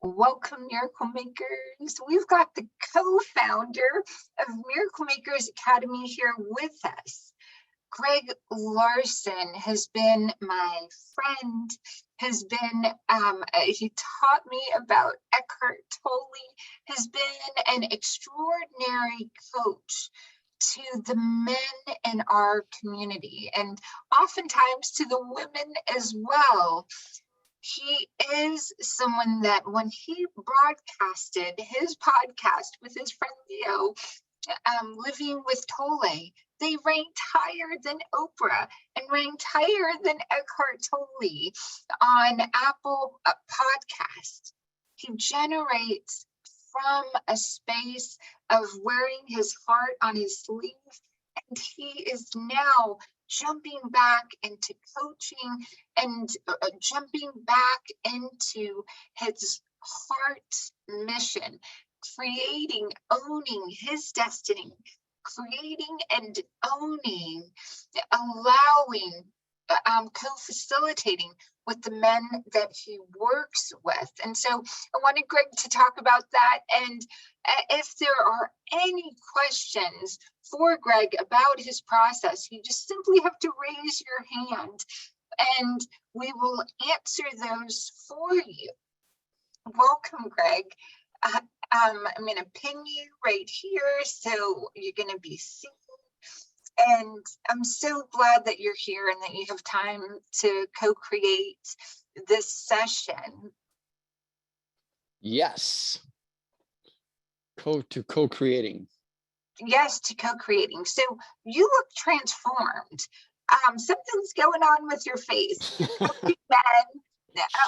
Welcome, Miracle Makers. We've got the co-founder of Miracle Makers Academy here with us. Greg Larsen has been my friend, he taught me about Eckhart Tolle, has been an extraordinary coach to the men in our community and oftentimes to the women as well. He is someone that when he broadcasted his podcast with his friend Leo, Living with Tolle, they ranked higher than Oprah and ranked higher than Eckhart Tolle on Apple Podcast. He generates from a space of wearing his heart on his sleeve, and he is now jumping back into coaching and jumping back into his heart's mission, owning his destiny, creating and owning, allowing, co-facilitating with the men that he works with. And so I wanted Greg to talk about that. And if there are any questions for Greg about his process, you just simply have to raise your hand and we will answer those for you. Welcome, Greg. I'm going to pin you right here so you're going to be seen. And I'm so glad that you're here and that you have time to co-create this session. Yes. Co-creating. Yes, to co-creating. So you look transformed. Something's going on with your face.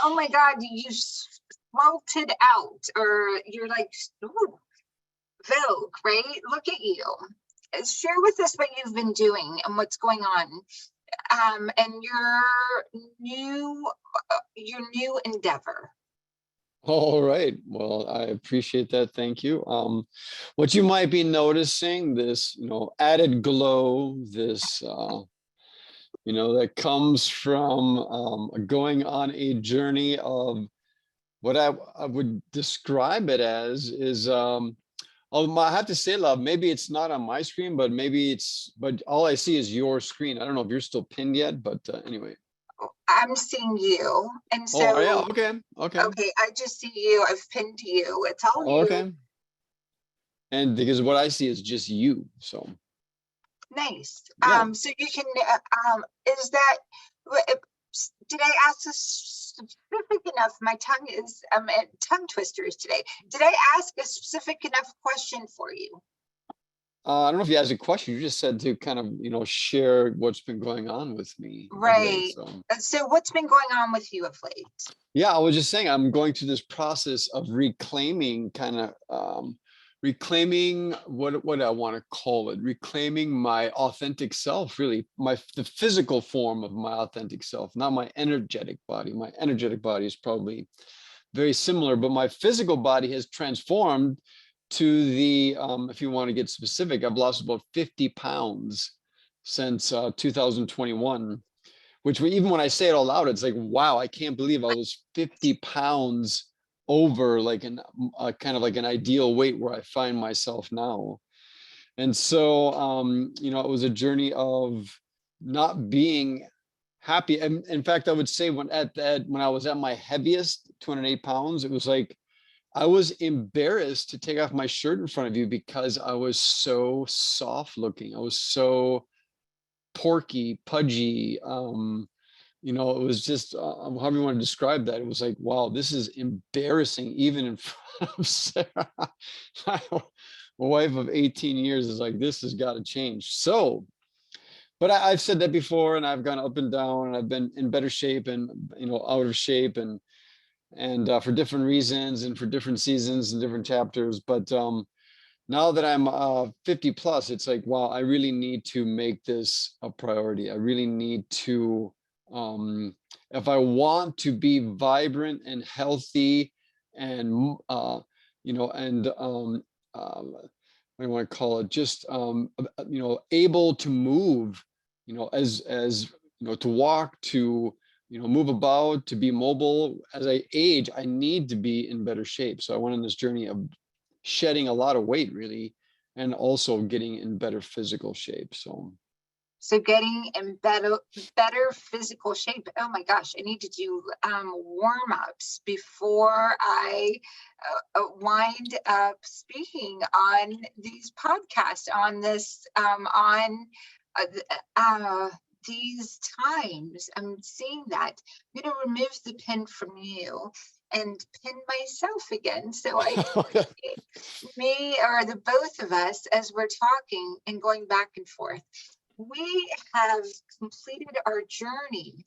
Oh my God, you smelted out, or you're like, ooh, Vogue, right? Look at you. Share with us what you've been doing and what's going on, and your new endeavor. All right. Well, I appreciate that. Thank you. What you might be noticing, this, added glow, this, that comes from going on a journey of what I would describe it as is, I have to say, love, maybe it's not on my screen, but but all I see is your screen. I don't know if you're still pinned yet, but anyway. I'm seeing you. And so, oh, yeah, okay. Okay, I just see you. I've pinned you. It's all you. Okay. And because what I see is just you, so. Nice. Yeah. So you can, is that, did I ask this specific enough? My tongue is tongue twisters today. Did I ask a specific enough question for you? I don't know if you asked a question. You just said to kind of, share what's been going on with me. Right. So what's been going on with you of late? Yeah, I was just saying I'm going through this process of reclaiming reclaiming what I want to call it, reclaiming my authentic self, really, the physical form of my authentic self, not my energetic body. My energetic body is probably very similar, but my physical body has transformed to the, if you want to get specific, I've lost about 50 pounds since 2021, which even when I say it all out, it's like, wow, I can't believe I was 50 pounds over like kind of like an ideal weight where I find myself now. And so, it was a journey of not being happy. And in fact, I would say when I was at my heaviest, 208 pounds, it was like, I was embarrassed to take off my shirt in front of you because I was so soft looking. I was so porky, pudgy, it was just, however you want to describe that. It was like, wow, this is embarrassing, even in front of Sarah. My wife of 18 years is like, this has got to change. So, but I've said that before, and I've gone up and down, and I've been in better shape and, out of shape, and for different reasons and for different seasons and different chapters. But now that I'm 50 plus, it's like, wow, I really need to make this a priority. I really need to, if I want to be vibrant and healthy and, what do you want to call it? Just, able to move, as to walk, to move about, to be mobile. As I age, I need to be in better shape. So I went on this journey of shedding a lot of weight, really, and also getting in better physical shape. So getting in better physical shape. Oh my gosh, I need to do warm-ups before I wind up speaking on these podcasts, on this, on these times. I'm seeing that. I'm going to remove the pin from you and pin myself again so I can see me, or the both of us, as we're talking and going back and forth. We have completed our journey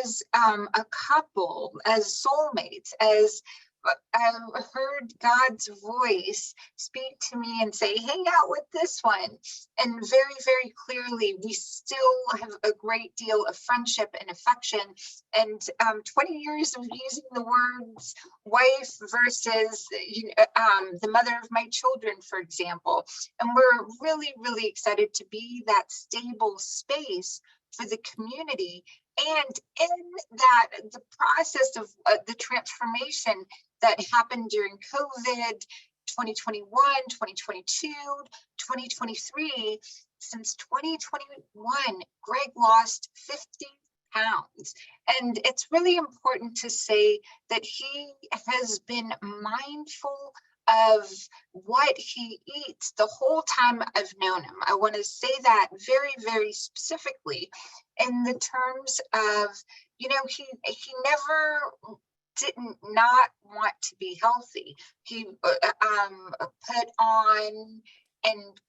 as a couple, as soulmates, as I heard God's voice speak to me and say, hang out with this one. And very, very clearly, we still have a great deal of friendship and affection. And 20 years of using the words wife versus the mother of my children, for example. And we're really, really excited to be that stable space for the community. And in that, the process of the transformation that happened during COVID, 2021, 2022, 2023, since 2021, Greg lost 50 pounds. And it's really important to say that he has been mindful of what he eats the whole time I've known him. I want to say that very, very specifically in the terms of, he never didn't not want to be healthy. He put on and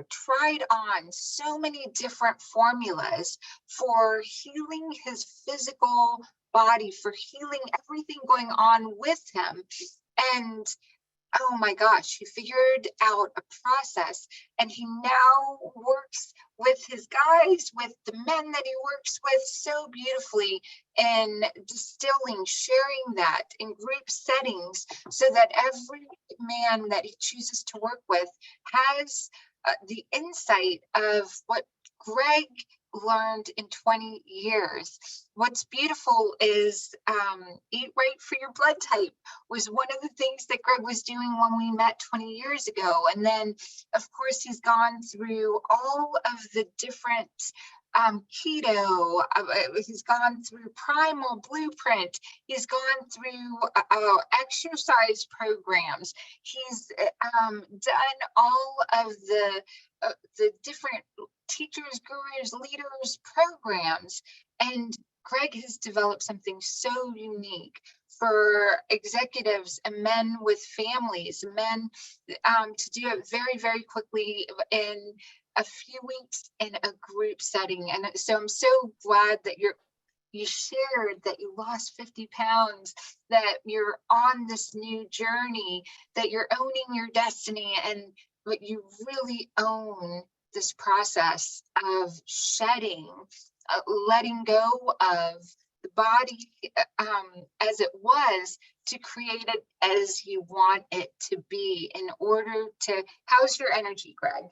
tried on so many different formulas for healing his physical body, for healing everything going on with him. And oh my gosh, he figured out a process, and he now works with his guys, with the men that he works with so beautifully in distilling, sharing that in group settings so that every man that he chooses to work with has the insight of what Greg learned in 20 years. What's beautiful is eat right for your blood type was one of the things that Greg was doing when we met 20 years ago. And then, of course, he's gone through all of the different keto, he's gone through primal blueprint, he's gone through exercise programs, he's done all of the different teachers, gurus, leaders programs. And Greg has developed something so unique for executives and men with families, men to do it very, very quickly in a few weeks in a group setting. And so I'm so glad that you shared that you lost 50 pounds, that you're on this new journey, that you're owning your destiny, and but you really own this process of shedding, letting go of the body as it was, to create it as you want it to be in order to, how's your energy, Greg?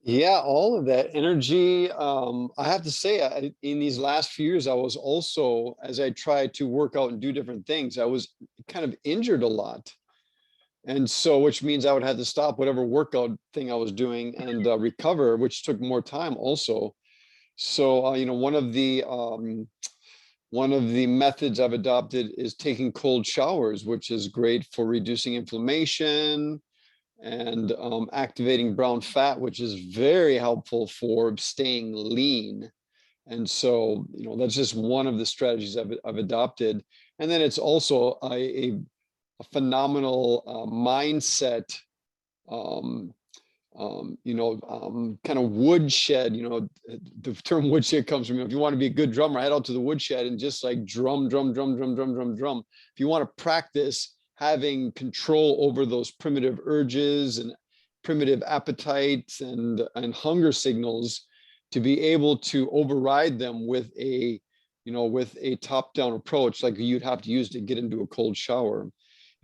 Yeah, all of that energy. I have to say, in these last few years, I was also, as I tried to work out and do different things, I was kind of injured a lot. And so, which means I would have to stop whatever workout thing I was doing and recover, which took more time also. So, one of the methods I've adopted is taking cold showers, which is great for reducing inflammation and activating brown fat, which is very helpful for staying lean. And so, that's just one of the strategies I've adopted. And then it's also a phenomenal mindset, kind of woodshed. The term woodshed comes from, if you want to be a good drummer, head out to the woodshed and just like drum, drum, drum, drum, drum, drum, drum. If you want to practice having control over those primitive urges and primitive appetites and hunger signals, to be able to override them with a top-down approach, like you'd have to use to get into a cold shower.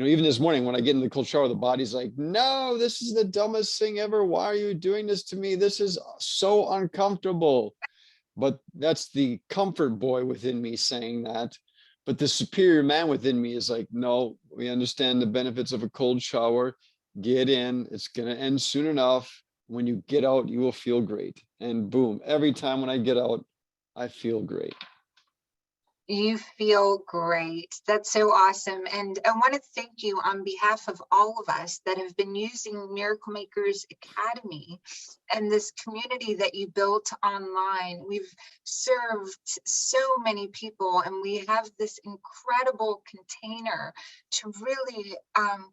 Even this morning when I get in the cold shower, the body's like, no, this is the dumbest thing ever. Why are you doing this to me? This is so uncomfortable. but that's the comfort boy within me saying that. But the superior man within me is like, no, we understand the benefits of a cold shower. Get in, it's going to end soon enough. When you get out, you will feel great. And boom, every time when I get out, I feel great. You feel great. That's so awesome. And I want to thank you on behalf of all of us that have been using Miracle Makers Academy and this community that you built online. We've served so many people, and we have this incredible container to really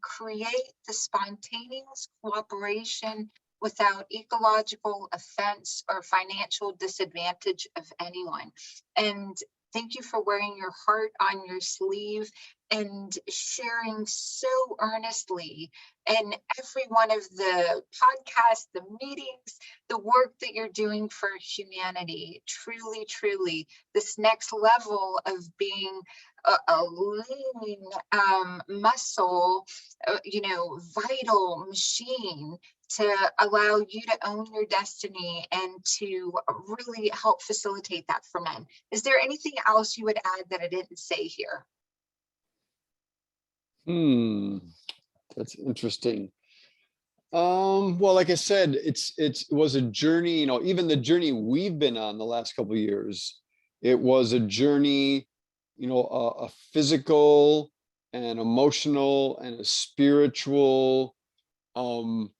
create the spontaneous cooperation without ecological offense or financial disadvantage of anyone. And thank you for wearing your heart on your sleeve and sharing so earnestly in every one of the podcasts, the meetings, the work that you're doing for humanity. Truly, truly, this next level of being a lean muscle, vital machine to allow you to own your destiny and to really help facilitate that for men. Is there anything else you would add that I didn't say here? That's interesting. Well, like I said, it was a journey, even the journey we've been on the last couple of years, it was a journey, a physical and emotional and a spiritual, um,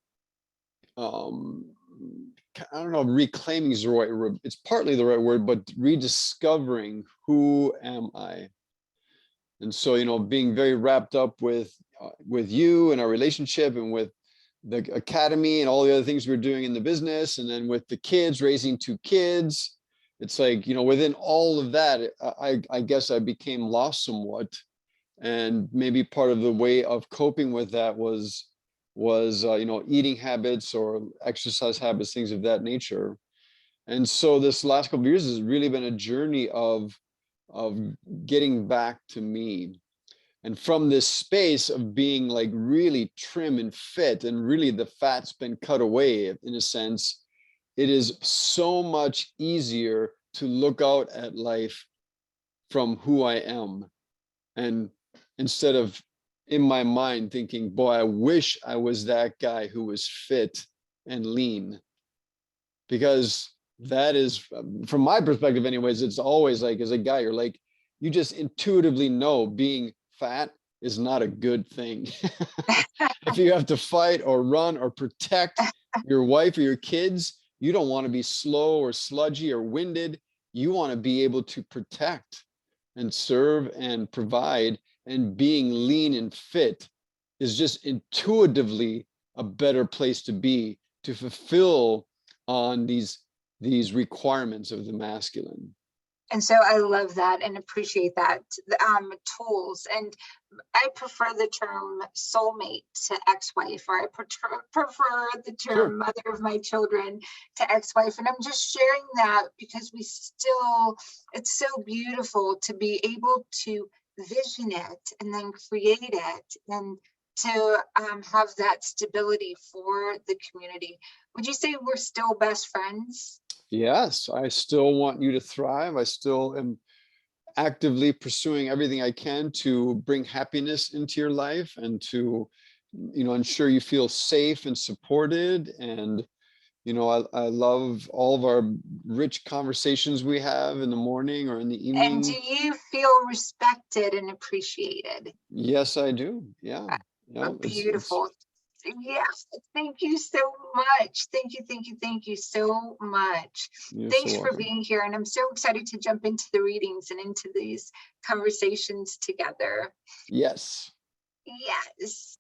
I don't know if reclaiming is the right word. It's partly the right word, but rediscovering who am I. And so, being very wrapped up with you and our relationship and with the academy and all the other things we're doing in the business, and then with the kids, raising 2 kids, it's like, within all of that, I guess I became lost somewhat. And maybe part of the way of coping with that was eating habits or exercise habits, things of that nature. And so this last couple of years has really been a journey of getting back to me. And from this space of being like really trim and fit, and really the fat's been cut away in a sense, it is so much easier to look out at life from who I am. And instead of in my mind thinking, boy, I wish I was that guy who was fit and lean. Because that is, from my perspective anyways, it's always like, as a guy, you're like, you just intuitively know being fat is not a good thing. If you have to fight or run or protect your wife or your kids, you don't want to be slow or sludgy or winded. You want to be able to protect and serve and provide. And being lean and fit is just intuitively a better place to be, to fulfill on these requirements of the masculine. And so I love that and appreciate that. Tools. And I prefer the term soulmate to ex-wife, or I prefer the term Sure. mother of my children to ex-wife. And I'm just sharing that because it's so beautiful to be able to vision it and then create it, and to have that stability for the community. Would you say we're still best friends? Yes, I still want you to thrive. I still am actively pursuing everything I can to bring happiness into your life and to, ensure you feel safe and supported. And, I love all of our rich conversations we have in the morning or in the And do evening. you feel respected and appreciated? Yes, I do. Yeah. It's Beautiful. Yes, thank you so much. Thank you so much. you're so Thanks for welcome. being here. And I'm so excited to jump into the readings and into these conversations together. Yes. Yes.